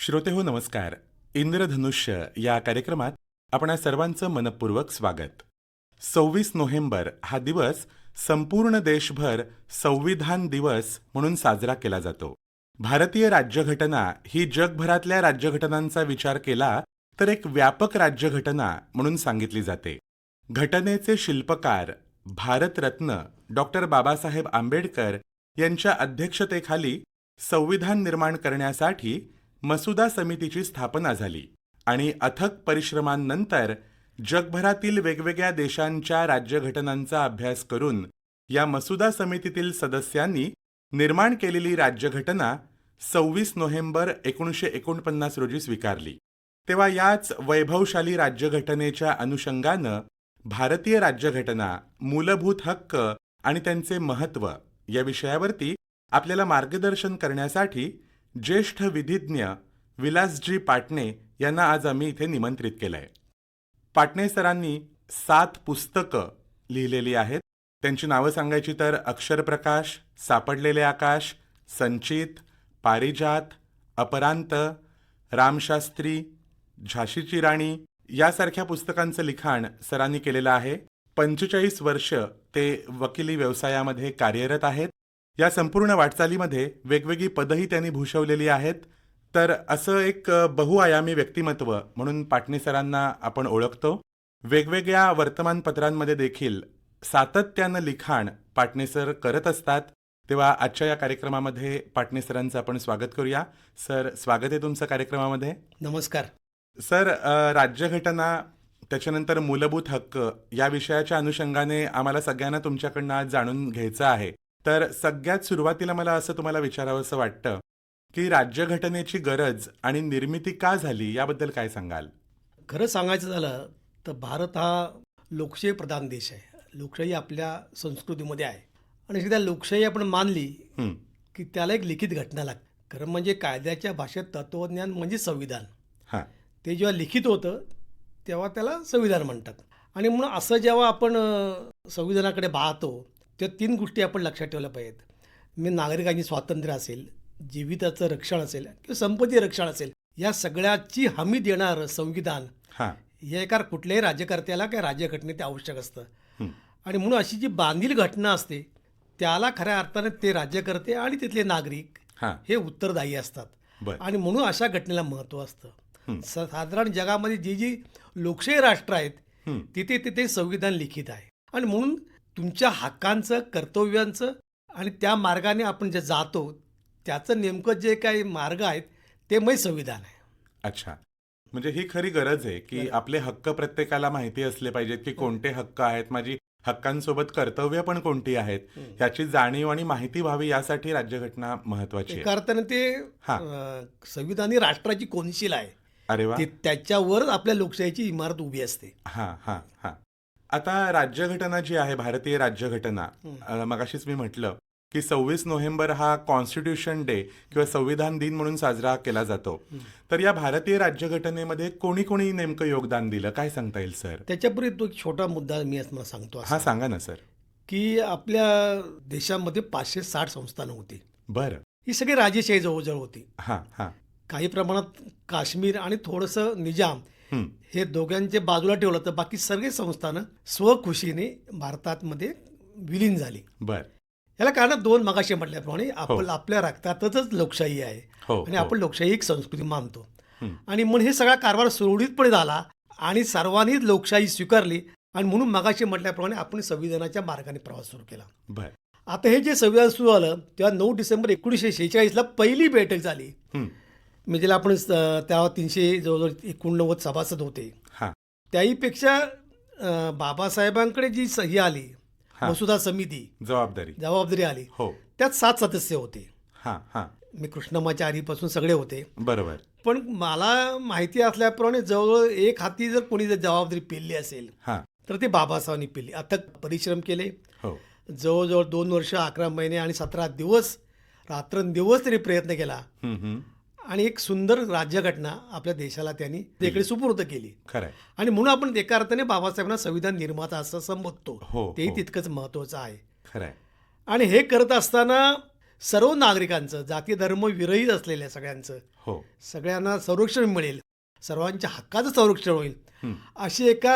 श्रोतेहो नमस्कार. इंद्रधनुष्य या कार्यक्रमात आपणा सर्वांचं मनपूर्वक स्वागत. 26 नोव्हेंबर हा दिवस संपूर्ण देशभर संविधान दिवस म्हणून साजरा केला जातो. भारतीय राज्यघटना ही जगभरातल्या राज्यघटनांचा विचार केला तर एक व्यापक राज्यघटना म्हणून सांगितली जाते. घटनेचे शिल्पकार भारतरत्न डॉक्टर बाबासाहेब आंबेडकर यांच्या अध्यक्षतेखाली संविधान निर्माण करण्यासाठी मसुदा समितीची स्थापना झाली आणि अथक परिश्रमांनंतर जगभरातील वेगवेगळ्या देशांच्या राज्यघटनांचा अभ्यास करून या मसुदा समितीतील सदस्यांनी निर्माण केलेली राज्यघटना 26 नोव्हेंबर 1949 रोजी स्वीकारली. तेव्हा याच वैभवशाली राज्यघटनेच्या अनुषंगानं भारतीय राज्यघटना, मूलभूत हक्क आणि त्यांचे महत्त्व या विषयावरती आपल्याला मार्गदर्शन करण्यासाठी ज्येष्ठ विधिज्ञ विलासजी पाटणे यांना आज आम्ही इथे निमंत्रित केलंय. पाटणे सरांनी 7 पुस्तकं लिहिलेली आहेत. त्यांची नावं सांगायची तर अक्षरप्रकाश, सापडलेले आकाश, संचित, पारिजात, अपरांत, रामशास्त्री, झाशीची राणी यासारख्या पुस्तकांचं लिखाण सरांनी केलेलं आहे. 45 वर्ष ते वकिली व्यवसायामध्ये कार्यरत आहेत. या संपूर्ण वाटचालीमध्ये वेगवेगळी पदही त्यांनी भूषवलेली आहेत. तर असं एक बहुआयामी व्यक्तिमत्व म्हणून पाटणे सरांना आपण ओळखतो. वेगवेगळ्या वर्तमानपत्रांमध्ये देखील सातत्यानं लिखाण पाटणे सर करत असतात. तेव्हा आजच्या या कार्यक्रमामध्ये पाटणे सरांचं आपण स्वागत करूया. सर, स्वागत आहे तुमचं कार्यक्रमामध्ये. नमस्कार सर, राज्यघटना त्याच्यानंतर मूलभूत हक्क या विषयाच्या अनुषंगाने आम्हाला सगळ्यांना तुमच्याकडनं आज जाणून घ्यायचं आहे. तर सगळ्यात सुरुवातीला मला असं तुम्हाला विचारावंसं वाटतं की राज्यघटनेची गरज आणि निर्मिती का झाली याबद्दल काय सांगाल? खरं सांगायचं झालं तर भारत हा लोकशाही प्रधान देश आहे. लोकशाही आपल्या संस्कृतीमध्ये आहे आणि एकदा लोकशाही आपण मानली की त्याला एक लिखित घटना लागते. खरं म्हणजे कायद्याच्या भाषेत तत्वज्ञान म्हणजे संविधान. हां, ते जेव्हा लिखित होतं तेव्हा त्याला संविधान म्हणतात. आणि म्हणून असं जेव्हा आपण संविधानाकडे पाहतो तेव्हा 3 गोष्टी आपण लक्षात ठेवल्या पाहिजेत. नागरिकांची स्वातंत्र्य असेल, जीविताचं रक्षण असेल किंवा संपत्ती रक्षण असेल, या सगळ्याची हमी देणारं संविधान हां, हे एका कुठल्याही राज्यकर्त्याला किंवा राज्यघटनेत आवश्यक असतं. आणि म्हणून अशी जी बांधील घटना असते त्याला खऱ्या अर्थाने ते राज्यकर्ते आणि तिथले नागरिक हां, हे उत्तरदायी असतात. बरं. आणि म्हणून अशा घटनेला महत्त्व असतं. साधारण जगामध्ये जी जी लोकशाही राष्ट्र आहेत तिथे तिथे संविधान लिखित आहे. आणि म्हणून तुमच्या हक्कांचं, कर्तव्यांचं आणि त्या मार्गाने आपण जे जातो त्याचं नेमकं जे काही मार्ग आहेत ते मग संविधान आहे. अच्छा, म्हणजे ही खरी गरज आहे की आपले हक्क प्रत्येकाला माहिती असले पाहिजेत की कोणते हक्क आहेत, माझी हक्कांसोबत कर्तव्य पण कोणती आहेत, ह्याची जाणीव आणि माहिती व्हावी यासाठी राज्यघटना महत्वाची एका अर्थाने ते संविधान ही राष्ट्राची कोनशील आहे. अरे वा. त्याच्यावर आपल्या लोकशाहीची इमारत उभी असते. हां हां हां. आता राज्यघटना जी आहे, भारतीय राज्यघटना, मगाशीच मी म्हटलं की 26 नोव्हेंबर हा कॉन्स्टिट्यूशन डे किंवा संविधान दिन म्हणून साजरा केला जातो. तर या भारतीय राज्यघटनेमध्ये कोणी कोणी नेमकं योगदान दिलं, काय सांगता येईल सर? त्याच्यापूर्वी तो एक छोटा मुद्दा मी आज मला सांगतो. हा, सांगा ना सर. की आपल्या देशामध्ये 560 संस्थानं होती. बरं. ही सगळी राजेशाही जवळजवळ होती. हां हां. काही प्रमाणात काश्मीर आणि थोडंसं निजाम हे दोघांचे बाजूला ठेवलं तर बाकी सगळे संस्थानं स्वखुशीने भारतामध्ये विलीन झाली. बरं. याला कारण 2 मगाशी म्हटल्याप्रमाणे आपल्या रक्तातच लोकशाही आहे आणि आपण लोकशाही एक संस्कृती मानतो. आणि म्हणून हे सगळा कारभार सुरळीतपणे झाला आणि सर्वांनी लोकशाही स्वीकारली आणि म्हणून मगाशी म्हटल्याप्रमाणे आपण संविधानाच्या मार्गाने प्रवास सुरू केला. बरं. आता हे जे संविधान सुरू झालं तेव्हा 9 डिसेंबर 1946ला पहिली बैठक झाली. म्हणजे आपण तेव्हा 300 जवळजवळ 89 सभासद होते. त्याहीपेक्षा बाबासाहेबांकडे जी सही आली, मसुदा समिती, जबाबदारी आली, त्यात 7 सदस्य होते. मी कृष्णमाचारीपासून सगळे होते. बरोबर. पण मला माहिती असल्याप्रमाणे जवळजवळ एक हाती जर कोणी जर जबाबदारी पेलली असेल तर ते बाबासाहेबांनी पेलली. अथक परिश्रम केले. जवळजवळ 2 वर्ष 11 महिने आणि 17 दिवस रात्रंदिवस तरी प्रयत्न केला आणि एक सुंदर राज्यघटना आपल्या देशाला त्यांनी तिकडे सुपूर्द केली. आणि म्हणून आपण एका अर्थाने बाबासाहेबांना संविधान निर्माता असं संबोधतो. तेही तितकंच महत्वाचं आहे. आणि हे करत असताना सर्व नागरिकांचं, जाती धर्म विरहित असलेल्या सगळ्यांचं, हो. सगळ्यांना संरक्षण मिळेल, सर्वांच्या हक्काचं संरक्षण होईल, हं. अशी एका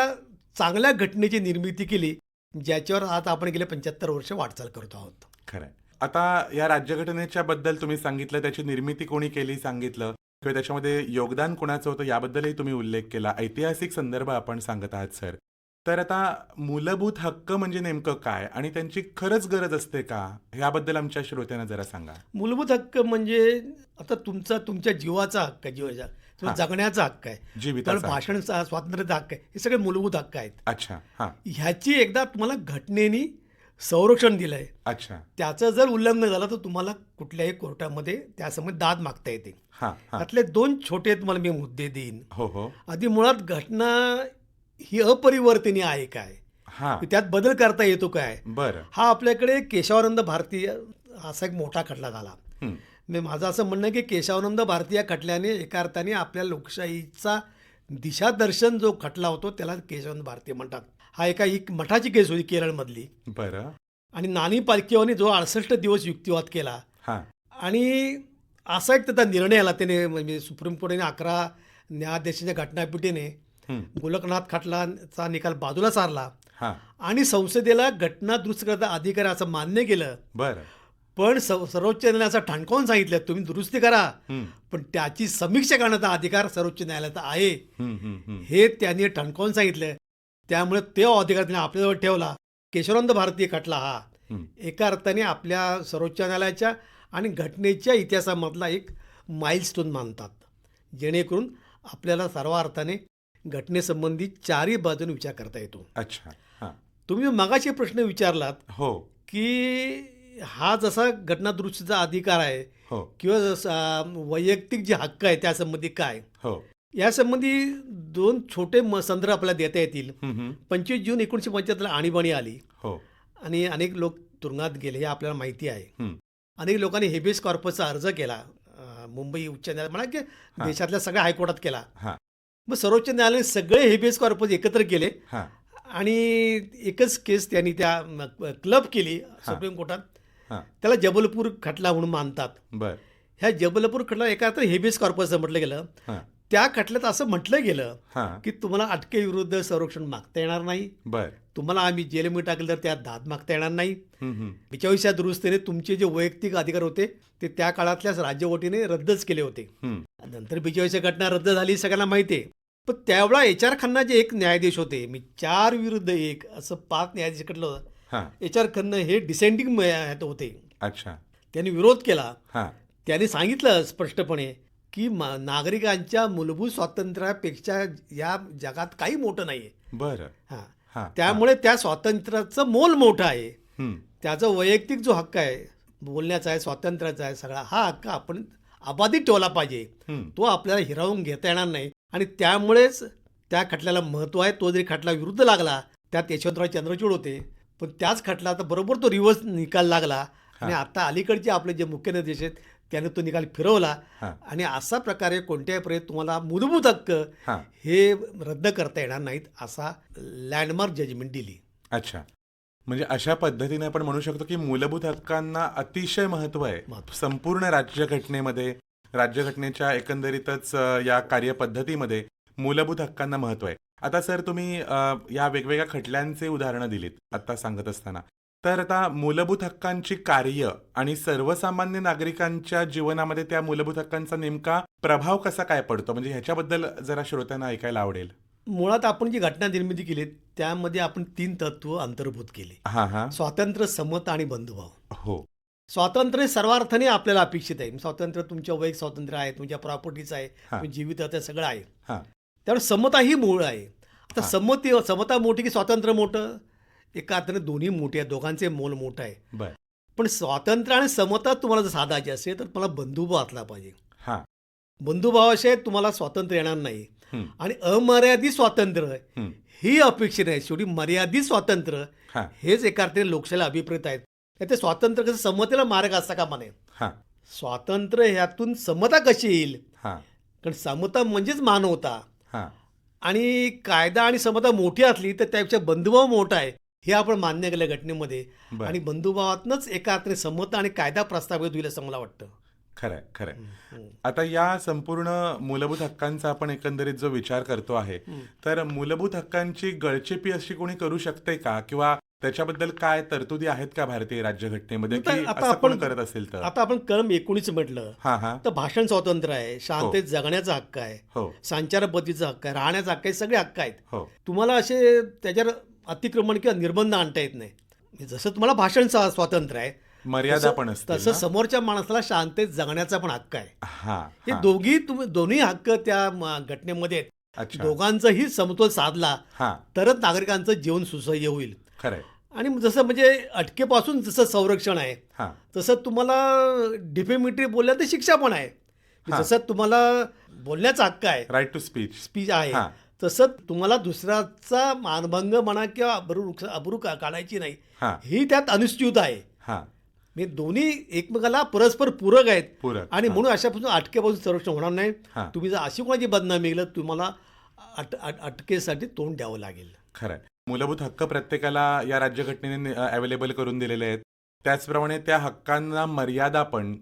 चांगल्या घटनेची निर्मिती केली, ज्याच्यावर आज आपण गेले 75 वर्ष वाटचाल करतो आहोत. खरंय. आता या राज्यघटनेच्या बद्दल तुम्ही सांगितलं, त्याची निर्मिती कोणी केली सांगितलं, किंवा त्याच्यामध्ये योगदान कोणाचं होतं याबद्दलही तुम्ही उल्लेख केला. ऐतिहासिक संदर्भ आपण सांगत आहात सर. तर आता मूलभूत हक्क म्हणजे नेमकं काय आणि त्यांची खरंच गरज असते का, याबद्दल आमच्या श्रोत्यांना जरा सांगा. मूलभूत हक्क म्हणजे आता तुमच्या जीवाचा हक्क आहे, जीवाचा किंवा जगण्याचा हक्क आहे, जीविताचा तर भाषण स्वातंत्र्याचा हक्क आहे, हे सगळे मूलभूत हक्क आहेत. अच्छा. हां. ह्याची एकदा तुम्हाला घटनेने संरक्षण दिलंय, अच्छा. त्याचं जर उल्लंघन झालं तर तुम्हाला कुठल्याही कोर्टामध्ये त्यासंबंधी दाद मागता येते. हां. हां. त्यातले 2 छोटे तुम्हाला मी मुद्दे देईन. हो हो. आधी मुळात घटना ही अपरिवर्तनीय आहे काय, हां. त्यात बदल करता येतो काय, बरं. हा आपल्याकडे केशवानंद भारती असा एक मोठा खटला झाला. हं. मी माझं असं म्हणणं आहे की केशवानंद भारती या खटल्याने एका अर्थाने आपल्या लोकशाहीचा दिशादर्शन जो खटला होतो त्याला केशवानंद भारती म्हणतात. हा एक मठाची केस होती केरळमधली, बरं. आणि नानी पालखीवानी जो 68 दिवस युक्तिवाद केला, हां. आणि असा एक त्याचा निर्णय आला, त्याने म्हणजे सुप्रीम कोर्टाने 11 न्यायाधीशांच्या घटनापीठाने हं. गोलकनाथ खटलाचा निकाल बाजूला सारला हां. आणि संसदेला घटना दुरुस्त करता अधिकार आहे असं मान्य केलं. बरं. पण सर्वोच्च न्यायालयाचा ठणकावून सांगितलं तुम्ही दुरुस्ती करा, हं. पण त्याची समीक्षा करण्याचा अधिकार सर्वोच्च न्यायालयाचा आहे, हं. हं. हं. हे त्यांनी ठणकावून सांगितलं. त्यामुळे तो अधिकार त्यांनी आपल्याजवळ ठेवला. केशवानंद भारती खटला हा हं. एका अर्थाने आपल्या सर्वोच्च न्यायालयाच्या आणि घटनेच्या इतिहासामधला एक माइलस्टोन मानतात, जेणेकरून आपल्याला सर्व अर्थाने घटनेसंबंधी चारही बाजूने विचार करता येतो. अच्छा. हां. तुम्ही मगाशी प्रश्न विचारलात हो की हा जसा घटना दुरुस्तीचा अधिकार आहे हो किंवा वैयक्तिक जे हक्क आहे त्यासंबंधी काय, हो. यासंबंधी 2 छोटे संदर्भ आपल्याला देता येतील. हं. हं. 25 जून 1975 आणीबाणी आली हो. आणि अनेक लोक तुरुंगात गेले, हे आपल्याला माहिती आहे. हं. अनेक लोकांनी हेबियस कॉर्पसचा अर्ज केला, मुंबई उच्च न्यायालय म्हणा की देशातल्या सगळ्या हायकोर्टात केला. हां. मग सर्वोच्च न्यायालयाने सगळे हेबियस कॉर्पस एकत्र केले हां. आणि एकच केस त्यांनी त्या क्लब केली सुप्रीम कोर्टात. हां. त्याला जबलपूर खटला म्हणून मानतात. बरं. ह्या जबलपूर खटला एका अर्थ हेबियस कॉर्पस म्हटलं गेलं. हां. त्या खटल्यात असं म्हटलं गेलं हां. की तुम्हाला अटकेविरुद्ध संरक्षण मागता येणार नाही, बरं. तुम्हाला आम्ही जेलमध्ये टाकलं तर त्यात दाद मागता येणार नाही. हं. हं. 42व्या दुरुस्तीने तुमचे जे वैयक्तिक अधिकार होते ते त्या काळातल्याच राज्यवटीने रद्दच केले होते. हं. नंतर 42वी घटना रद्द झाली सगळ्यांना माहिती आहे. पण त्यावेळा HR खन्ना जे एक न्यायाधीश होते, मी 4 विरुद्ध 1 असं 5 न्यायाधीश खटलं होतं. हां. HR खन्ना हे डिसेंडिंग होते. अच्छा. त्यांनी विरोध केला. हां. त्यांनी सांगितलं स्पष्टपणे की नागरिकांच्या मूलभूत स्वातंत्र्यापेक्षा या जगात काही मोठं नाही आहे. बरं. हां. हां. त्यामुळे त्या स्वातंत्र्याचं मोल मोठं आहे. हं. त्याचा वैयक्तिक जो हक्क आहे, बोलण्याचा आहे, स्वातंत्र्याचा आहे, सगळा हा हक्क आपण अबाधित ठेवला पाहिजे. हं. तो आपल्याला हिरावून घेता येणार नाही आणि त्यामुळेच त्या खटल्याला महत्त्व आहे. तो जरी खटला विरुद्ध लागला, त्यात यशवंतराव चंद्रचूड होते, पण त्याच खटला आता बरोबर तो रिव्हर्स निकाल लागला आणि आता अलीकडचे आपले जे मुख्य निर्देश आहेत त्याने तो निकाल फिरवला. हां. आणि अशा प्रकारे कोणत्याही पर्यंत तुम्हाला मूलभूत हक्क हां. हे रद्द करता येणार नाहीत, असा लँडमार्क जजमेंट दिली. अच्छा. म्हणजे अशा पद्धतीने आपण म्हणू शकतो की मूलभूत हक्कांना अतिशय महत्त्व आहे संपूर्ण राज्यघटनेमध्ये. राज्यघटनेच्या एकंदरीतच या कार्यपद्धतीमध्ये मूलभूत हक्कांना महत्त्व आहे. आता सर तुम्ही या वेगवेगळ्या खटल्यांचे उदाहरणं दिलीत आत्ता सांगत असताना, तर आता मूलभूत हक्कांची कार्य आणि सर्वसामान्य नागरिकांच्या जीवनामध्ये त्या मूलभूत हक्कांचा नेमका प्रभाव कसा काय पडतो, म्हणजे ह्याच्याबद्दल जरा श्रोत्यांना ऐकायला आवडेल. मुळात आपण जी घटना निर्मिती केली त्यामध्ये आपण 3 तत्व अंतर्भूत केले. हां. हां. स्वातंत्र्य, समता आणि बंधुभाव. हो. स्वातंत्र्य सर्वार्थाने आपल्याला अपेक्षित आहे. स्वातंत्र्य तुमच्या वैयक्तिक स्वातंत्र्य आहे, तुमच्या प्रॉपर्टीचं आहे, हां. तुमच्या जीविताचं सगळं आहे. हां. त्यामुळे समता ही मूळ आहे. आता हां. समता मोठी की स्वातंत्र्य मोठं, एका अर्थाने दोन्ही मोठे आहेत, दोघांचे मोल मोठं आहे. बरं. पण स्वातंत्र्य आणि समता तुम्हाला जर साधायची असेल तर तुम्हाला बंधुभाव असला पाहिजे. हां. बंधुभावाशिवाय तुम्हाला स्वातंत्र्य येणार नाही. हं. आणि अमर्यादित स्वातंत्र्य हं. ही अपेक्षित आहे. शेवटी मर्यादित स्वातंत्र्य हां. हेच एका अर्थाने लोकशाहीला अभिप्रेत आहेत. तर ते स्वातंत्र्य कसं समतेला मार्ग असता का म्हणे. हां. स्वातंत्र्य ह्यातून समता कशी येईल, हां. कारण समता म्हणजेच मानवता हां. आणि कायदा आणि समता मोठी असली तर त्यापेक्षा बंधुभाव मोठा आहे. हे आपण मान्य केलं घटनेमध्ये बरं. आणि बंधुभावातनंच एका अर्थाने संमत आणि कायदा प्रस्थापित होईल असं मला वाटतं. खरंय खरंय. आता या संपूर्ण मूलभूत हक्कांचा आपण एकंदरीत जो विचार करतो आहे, तर मूलभूत हक्कांची गळचेपी अशी कोणी करू शकते का, किंवा त्याच्याबद्दल काय तरतुदी आहेत का भारतीय राज्यघटनेमध्ये, की आता असं कोण करत असेल तर? आता आपण कलम 19 म्हटलं हा हा. तर भाषण स्वातंत्र्य आहे, शांततेत जगण्याचा हक्क आहे, हो संचार पद्धतीचा हक्क आहे, राहण्याचा हक्क आहे, सगळे हक्क आहेत. हो तुम्हाला असे त्याच्यावर अतिक्रमण किंवा निर्बंध आणता येत नाही. जसं तुम्हाला भाषण स्वातंत्र्य आहे मर्यादा पण असते तसं समोरच्या माणसाला शांततेत जगण्याचा पण हक्क आहे. हा हे हा. दोन्ही हक्क त्या घटनेमध्ये आहेत. अच्छा. दोघांचाही समतोल साधला हा तरच नागरिकांचं जीवन सुसह्य होईल. खरंय. आणि जसं म्हणजे अटकेपासून जसं संरक्षण आहे हा तसं तुम्हाला डिफेमेटरी बोलल्या तर शिक्षा पण आहे. हा. जसं तुम्हाला बोलण्याचा हक्क आहे, राईट टू स्पीच. स्पीच आहे, हा. तसं तुम्हाला दुसऱ्याचा मानभंग म्हणा किंवा अब्रू काढायची नाही हा ही त्यात अनुस्यूत आहे. हा. म्हणजे दोन्ही एकमेकाला परस्पर पूरक आहेत पूरक. आणि म्हणून अशापासून अटकेपासून संरक्षण होणार नाही. हा. तुम्ही जर अशी कोणाची बदनामी केलं तुम्हाला अटकेसाठी तोंड द्यावं लागेल. खरंय. मूलभूत हक्क प्रत्येकाला या राज्यघटनेने अवेलेबल करून दिलेले आहेत. त्याचप्रमाणे त्या हक्कांना मर्यादा पण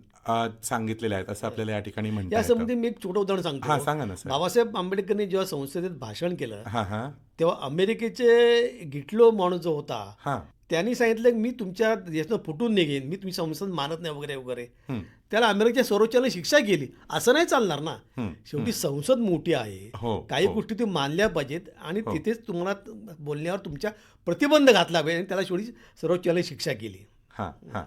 सांगितलेल्या आहेत असं आपल्याला या ठिकाणी म्हणता या येतं. संबंधी मी एक छोटं उदाहरण हा सांगतो. सांगा ना सर. बाबासाहेब आंबेडकरनी जेव्हा संसदेत भाषण केलं हा हा तेव्हा अमेरिकेचे गिटलो माणूस जो होता हा. त्यांनी सांगितलं की मी तुमच्या देशातून फुटून निघेन, मी तुम्ही संसद मानत नाही वगैरे वगैरे. हम्म, त्याला अमेरिकेच्या सर्वोच्चाने शिक्षा केली. असं नाही चालणार ना. हम्म, शेवटी संसद मोठी आहे, हो, काही हो. गोष्टी तुम्ही मानल्या पाहिजेत आणि हो. तिथेच तुम्हाला बोलण्यावर तुमच्या प्रतिबंध घातला पाहिजे आणि त्याला शेवटी सर्वोच्चाने शिक्षा केली. हा हा.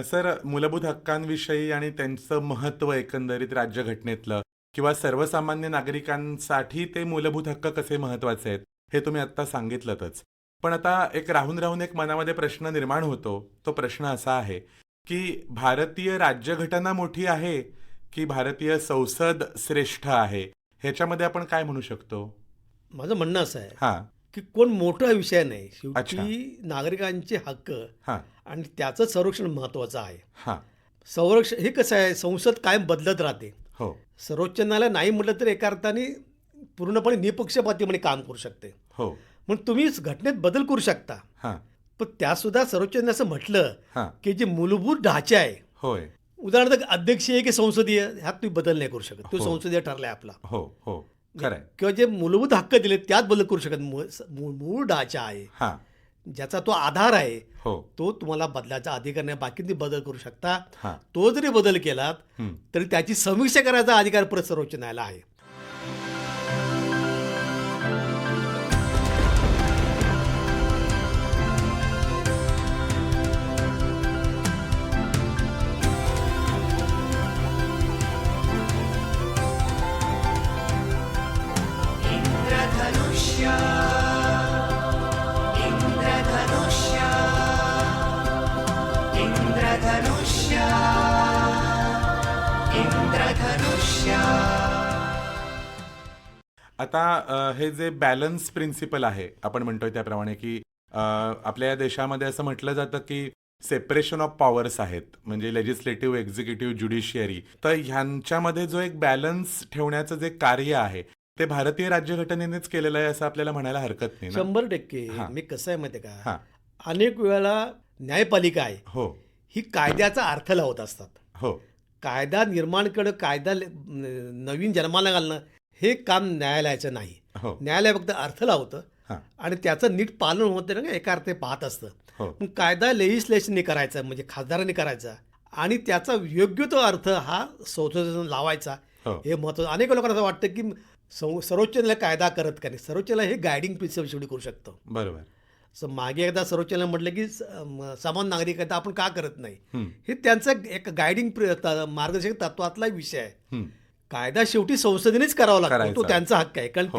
सर, मूलभूत हक्कांविषयी आणि त्यांचं महत्त्व एकंदरीत राज्यघटनेतलं किंवा सर्वसामान्य नागरिकांसाठी ते मूलभूत हक्क कसे महत्त्वाचे आहेत हे तुम्ही आत्ता सांगितलंतच. पण आता एक राहून एक मनामध्ये प्रश्न निर्माण होतो. तो प्रश्न असा आहे की भारतीय राज्यघटना मोठी आहे की भारतीय संसद श्रेष्ठ आहे, ह्याच्यामध्ये आपण काय म्हणू शकतो? माझं म्हणणं असं आहे हा की कोण मोठा विषय नाही, अच्छा. शेवटी नागरिकांचे हक्क हा आणि त्याचं संरक्षण महत्त्वाचं आहे. हा. संरक्षण हे कसं आहे, संसद कायम बदलत राहते. हो सर्वोच्च न्यायालय नाही म्हटलं तर एका अर्थाने पूर्णपणे निपक्षपातीपणे काम करू शकते. हो. म्हणून तुम्ही घटनेत बदल करू शकता, हा पण त्यासुद्धा सर्वोच्च न्यायालयाने असं म्हटलं हा. की जे मूलभूत ढाचे आहे, होय. उदाहरणार्थ अध्यक्षीय की संसदीय, ह्यात तुम्ही बदल नाही करू शकत. तो हो. संसदीय ठरलाय आपला. हो हो खरंय. किंवा जे मूलभूत हक्क दिले त्यात बदल करू शकत. मूळ ढाचा आहे, हा. ज्याचा तो आधार आहे, हो. तो तुम्हाला बदलाचा अधिकार नाही. बाकी तुम्ही बदल करू शकता. हा. तो जरी बदल केलात हम्म. तरी त्याची समीक्षा करायचा अधिकार परत सर्वोच्च न्यायालय आहे. आता हे जे बॅलन्स प्रिन्सिपल आहे, आपण म्हणतोय त्याप्रमाणे की आपल्या या देशामध्ये असं म्हटलं जातं की सेपरेशन ऑफ पॉवर्स आहेत, म्हणजे लेजिस्लेटिव्ह, एक्झिक्युटिव्ह, ज्युडिशियरी. तर ह्यांच्यामध्ये जो एक बॅलन्स ठेवण्याचं जे कार्य आहे ते भारतीय राज्यघटनेनेच केलेलं आहे असं आपल्याला म्हणायला हरकत नाही ना? 100%. हा. मी कसं आहे माहिती आहे हा. का, अनेक वेळेला न्यायपालिका आहे हो ही कायद्याचा अर्थ लावत असतात. हो कायदा निर्माण करणं, कायदा नवीन जन्माला घालणं हे काम न्यायालयाचं नाही. हो न्यायालय फक्त अर्थ लावतं हा. आणि त्याचं नीट पालन होतं ना, एका अर्थी पाहत असतं. हो मग कायदा लेजिस्लेशनने करायचा, म्हणजे खासदारांनी करायचा आणि त्याचा योग्य तो अर्थ हा संसदेने लावायचा. हो हे महत्त्वाचं. अनेक लोकांना असं वाटतं की सर्वोच्च न्यायालय कायदा करत का नाही. सर्वोच्च न्यायालय हे गायडिंग प्रिन्सिपल शेवटी करू शकतं. बरोबर. सो मागे एकदा सर्वोच्च न्यायालय म्हटलं की समान नागरिक कायदा आपण का करत नाही, हम्म, हे त्यांचं एक गायडिंग मार्गदर्शक तत्वातला विषय आहे. हम्म. कायदा शेवटी संसदेनेच करावा लागतो, करायचा. तो त्यांचा हक्क आहे. कारण हो.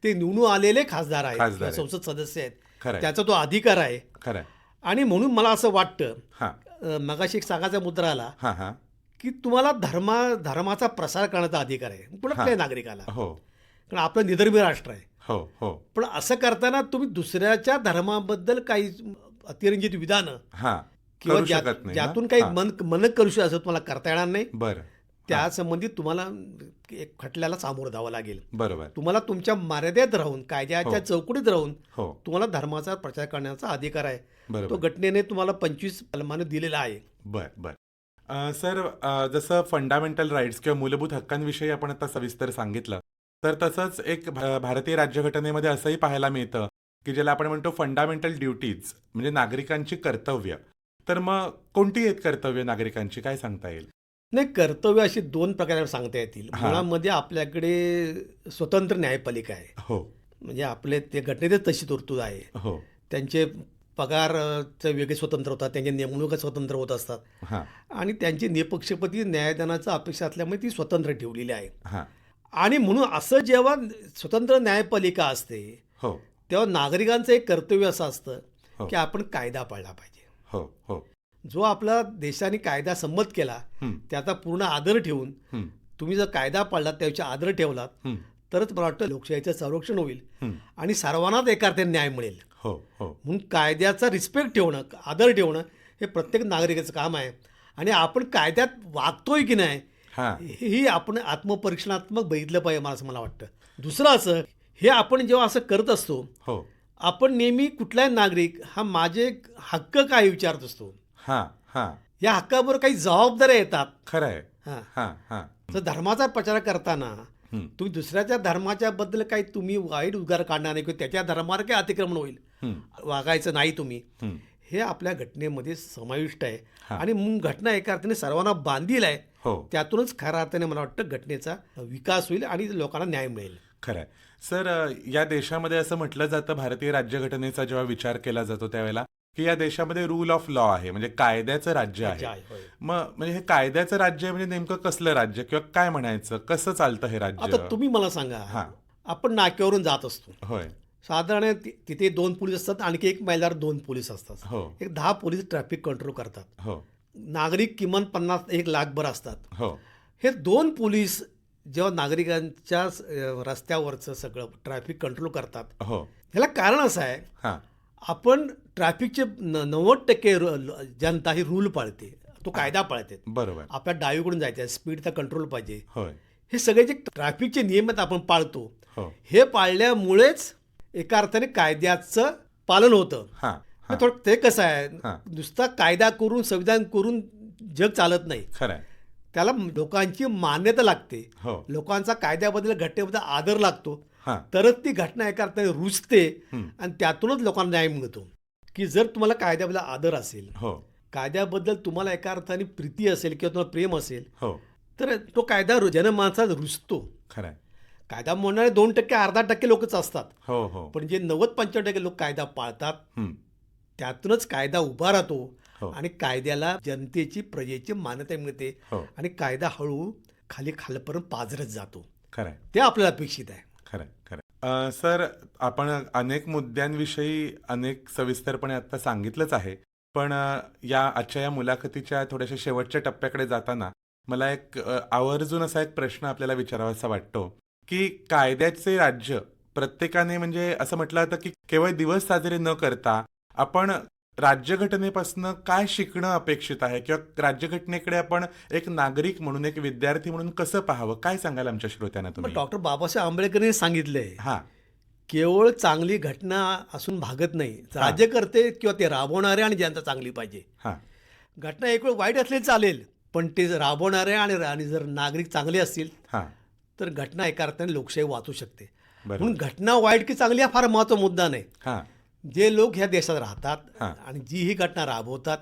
ते निवडून आलेले खासदार आहेत खासदार किंवा आहेत. संसद सदस्य आहेत, खरंय त्याचा तो अधिकार आहे. खरंय. आणि म्हणून मला असं वाटतं, हा मगाशी एक सांगायचा मुद्रा आला हा हा. की तुम्हाला धर्माचा प्रसार करण्याचा अधिकार आहे कुठल्याही नागरिकाला, हो कारण आपलं निधर्मी राष्ट्र आहे. हो हो. पण असं करताना तुम्ही दुसऱ्याच्या धर्माबद्दल काही अतिरंजित विधानं हा किंवा करू शकत नाही ना? ज्यातून काही हा. मन करू शकत असं तुम्हाला करता येणार नाही. बरं. त्यासंबंधी तुम्हाला एक खटल्याला सामोरं जावं लागेल. बरोबर. तुम्हाला तुमच्या मर्यादेत राहून, कायद्याच्या चौकटीत राहून तुम्हाला धर्माचा प्रचार करण्याचा अधिकार आहे. तो घटनेने तुम्हाला 25 कलमाने दिलेला आहे. बर. सर, जसं फंडामेंटल राईट्स किंवा मूलभूत हक्कांविषयी आपण आता सविस्तर सांगितलं, तर तसंच एक भारतीय राज्यघटनेमध्ये असंही पाहायला मिळतं की ज्याला आपण म्हणतो फंडामेंटल ड्युटीज, म्हणजे नागरिकांची कर्तव्य. तर मग कोणती आहेत कर्तव्य नागरिकांची, काय सांगता येईल? नाही, कर्तव्य अशी 2 प्रकारे सांगता येतील. मुळामध्ये आपल्याकडे स्वतंत्र न्यायपालिका आहे. म्हणजे आपले ते घटनेतच तशी तरतूद आहे. त्यांचे पगारचे वेगळे स्वतंत्र होतात, त्यांच्या नेमणुका स्वतंत्र होत असतात आणि त्यांची निपक्षपाती न्यायदानाचा अपेक्षा असल्यामुळे ती स्वतंत्र ठेवलेली आहे. आणि म्हणून असं जेव्हा स्वतंत्र न्यायपालिका असते तेव्हा नागरिकांचं एक कर्तव्य असं असतं की आपण कायदा पाळला पाहिजे. जो आपला देशाने कायदा संमत केला त्याचा पूर्ण आदर ठेवून तुम्ही जर कायदा पाळलात, त्याचा आदर ठेवलात, तरच मला वाटतं लोकशाहीचं संरक्षण होईल आणि सर्वांनाच एका अर्थाने न्याय मिळेल. म्हणून कायद्याचा रिस्पेक्ट ठेवणं, आदर ठेवणं हे प्रत्येक नागरिकाचं काम आहे. आणि आपण कायद्यात वागतोय की नाही ही आपण आत्मपरीक्षणात्मक बघितलं पाहिजे, मला असं मला वाटतं. दुसरं असं, हे आपण जेव्हा असं करत असतो आपण नेहमी कुठलाही नागरिक हा माझे हक्क काय विचारत असतो. या हक्काबरोबर काही जबाबदाऱ्या येतात. खरं आहे. तर धर्माचा प्रचार करताना तुम्ही दुसऱ्याच्या धर्माच्या बद्दल काही तुम्ही वाईट उद्गार काढणार नाही किंवा त्याच्या धर्मावर काही अतिक्रमण होईल, वागायचं नाही तुम्ही, हे आपल्या घटनेमध्ये समाविष्ट आहे. आणि मग घटना एका अर्थाने सर्वांना बांधील आहे. त्यातूनच खऱ्या अर्थाने मला वाटतं घटनेचा विकास होईल आणि लोकांना न्याय मिळेल. खरं आहे. सर, या देशामध्ये असं म्हटलं जातं, भारतीय राज्यघटनेचा जेव्हा विचार केला जातो त्यावेळेला, की या देशामध्ये रूल ऑफ लॉ आहे, म्हणजे कायद्याचं राज्य आहे. मग म्हणजे हे कायद्याचं राज्य आहे, म्हणजे नेमकं कसलं राज्य किंवा काय म्हणायचं, कसं चालतं हे राज्य? आता तुम्ही मला सांगा, आपण नाक्यावरून जात असतो. साधारण तिथे 2 पोलीस असतात, आणखी एक मैलावर 2 पोलीस असतात. एक 10 पोलीस ट्रॅफिक कंट्रोल करतात. नागरिक किमान 50-1 लाखभर असतात. हे 2 पोलीस जेव्हा नागरिकांच्या रस्त्यावरचं सगळं ट्रॅफिक कंट्रोल करतात, ह्याला कारण असं आहे, आपण ट्रॅफिकचे 90% जनता ही रूल पाळते, तो कायदा पाळते. बरोबर. आपल्या डावीकडून जायचं, स्पीडचा कंट्रोल पाहिजे. हे सगळे जे ट्रॅफिकचे नियम आहेत आपण पाळतो, हे पाळल्यामुळेच एका अर्थाने कायद्याचं पालन होतं. ते कसं आहे, नुसता कायदा करून, संविधान करून जग चालत नाही. त्याला लोकांची मान्यता लागते, लोकांचा कायद्याबद्दल, घटनेबद्दल आदर लागतो, तरच ती घटना एका अर्थाने रुजते आणि त्यातूनच लोकांना न्याय मिळतो. की जर तुम्हाला कायद्याबद्दल आदर असेल, कायद्याबद्दल तुम्हाला एका अर्थाने प्रीती असेल किंवा तुम्हाला प्रेम असेल, तर तो कायदा जनमानसात रुजतो. कायदा म्हणणारे 2%, अर्धा टक्के लोकच असतात. पण जे 90-95% लोक कायदा पाळतात, त्यातूनच कायदा उभा राहतो आणि कायद्याला जनतेची, प्रजेची मान्यता मिळते आणि कायदा हळूहळू खालपर्यंत पाझरत जातो. ते आपल्याला अपेक्षित आहे. खरं. सर, आपण अनेक मुद्द्यांविषयी अनेक सविस्तरपणे आता सांगितलंच आहे, पण आजच्या या मुलाखतीच्या थोड्याशा शेवटच्या टप्प्याकडे जाताना मला एक आवर्जून असा एक प्रश्न आपल्याला विचारावासा वाटतो की कायद्याचे राज्य प्रत्येकाने, म्हणजे असं म्हटलं जातं की केवळ दिवस साजरे न करता आपण राज्यघटनेपासून काय शिकणं अपेक्षित आहे किंवा राज्यघटनेकडे आपण एक नागरिक म्हणून, एक विद्यार्थी म्हणून कसं पाहावं, काय सांगाल आमच्या श्रोत्यांना तुम्ही? डॉक्टर बाबासाहेब आंबेडकरांनी सांगितलंय, केवळ चांगली घटना असून भागत नाही, राज्यकर्ते किंवा ते राबवणारे आणि जनता चांगली पाहिजे. घटना एक वेळ वाईट असले चालेल, पण ते राबवणारे आणि जर नागरिक चांगले असतील तर घटना एका अर्थाने लोकशाही वाचू शकते. म्हणून घटना वाईट की चांगली हा फार महत्त्वाचा मुद्दा नाही. जे लोक ह्या देशात राहतात आणि जी ही घटना राबवतात,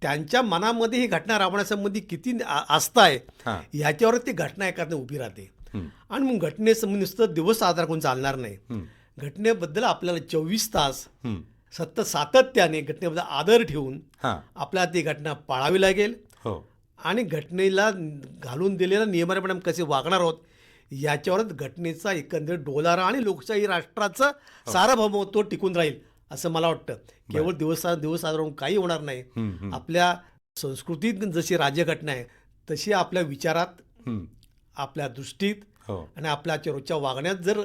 त्यांच्या मनामध्ये ही घटना राबवण्यासंबंधी किती आस्था आहे ह्याच्यावरच ती घटना एका अर्थाने उभी राहते. आणि मग घटनेसंबंधी नुसतं दिवस साजरा करून चालणार नाही. घटनेबद्दल आपल्याला 24 तास सातत्याने घटनेबद्दल आदर ठेवून आपल्याला ती घटना पाळावी लागेल आणि घटनेला घालून दिलेल्या नियमाप्रमाणे कसे वागणार आहोत याच्यावरच घटनेचा एकंदरीत डोलारा आणि लोकशाही राष्ट्राचं सार्वभौमत्व टिकून राहील असं मला वाटतं. केवळ दिवस साजरा काही होणार नाही. आपल्या संस्कृतीत जशी राज्यघटना आहे तशी आपल्या विचारात, आपल्या दृष्टीत आणि आपल्या रोजच्या वागण्यात जर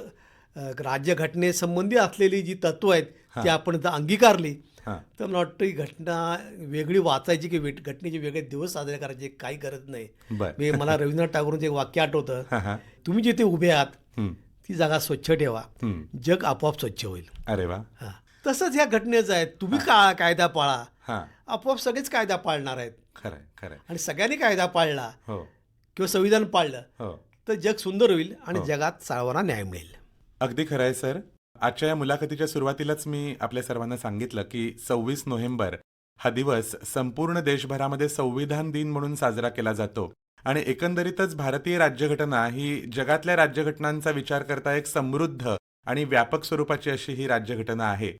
राज्यघटनेसंबंधी असलेली जी तत्व आहेत ती आपण जर अंगीकारली हां. तर मला वाटतं ही घटना वेगळी वाचायची की घटनेचे वेगळे दिवस साजरे करायचे काही गरज नाही. बरं. मला रवींद्रनाथ टागोरांचं एक वाक्य आठवतं, हां, हां. तुम्ही जिथे उभे आहात हं, ती जागा स्वच्छ ठेवा, हं. जग आपोआप स्वच्छ होईल. अरे वा. हां. तसंच ह्या घटनेचं आहे. तुम्ही कायदा पाळा, हां. आपोआप सगळेच कायदा पाळणार आहेत. खरंय, खरंय. आणि सगळ्यांनी कायदा पाळला हो, किंवा संविधान पाळलं हो. तर जग सुंदर होईल आणि हो. जगात सर्वांना न्याय मिळेल. अगदी खरं आहे सर. आजच्या या मुलाखतीच्या सुरुवातीलाच मी आपल्या सर्वांना सांगितलं की 26 नोव्हेंबर हा दिवस संपूर्ण देशभरामध्ये संविधान दिन म्हणून साजरा केला जातो आणि एकंदरीतच भारतीय राज्यघटना ही जगातल्या राज्यघटनांचा विचार करता एक समृद्ध आणि व्यापक स्वरूपाची अशी ही राज्यघटना आहे.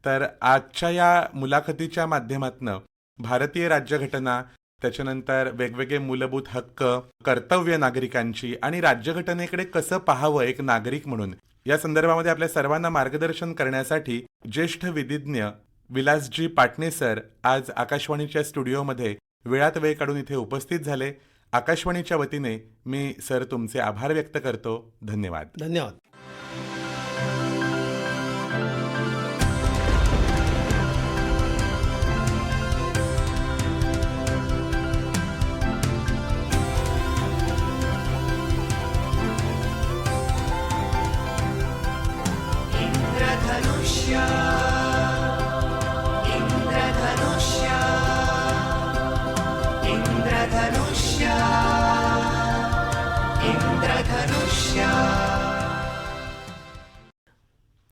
तर आजच्या या मुलाखतीच्या माध्यमातनं भारतीय राज्यघटना, त्याच्यानंतर वेगवेगळे मूलभूत हक्क, कर्तव्य नागरिकांची आणि राज्यघटनेकडे कसं पाहावं एक नागरिक म्हणून, या संदर्भामध्ये आपल्या सर्वांना मार्गदर्शन करण्यासाठी ज्येष्ठ विधिज्ञ विलासजी पाटणे सर आज आकाशवाणीच्या स्टुडिओमध्ये वेळात वेळ काढून इथे उपस्थित झाले. आकाशवाणीच्या वतीने मी सर तुमचे आभार व्यक्त करतो. धन्यवाद. धन्यवाद.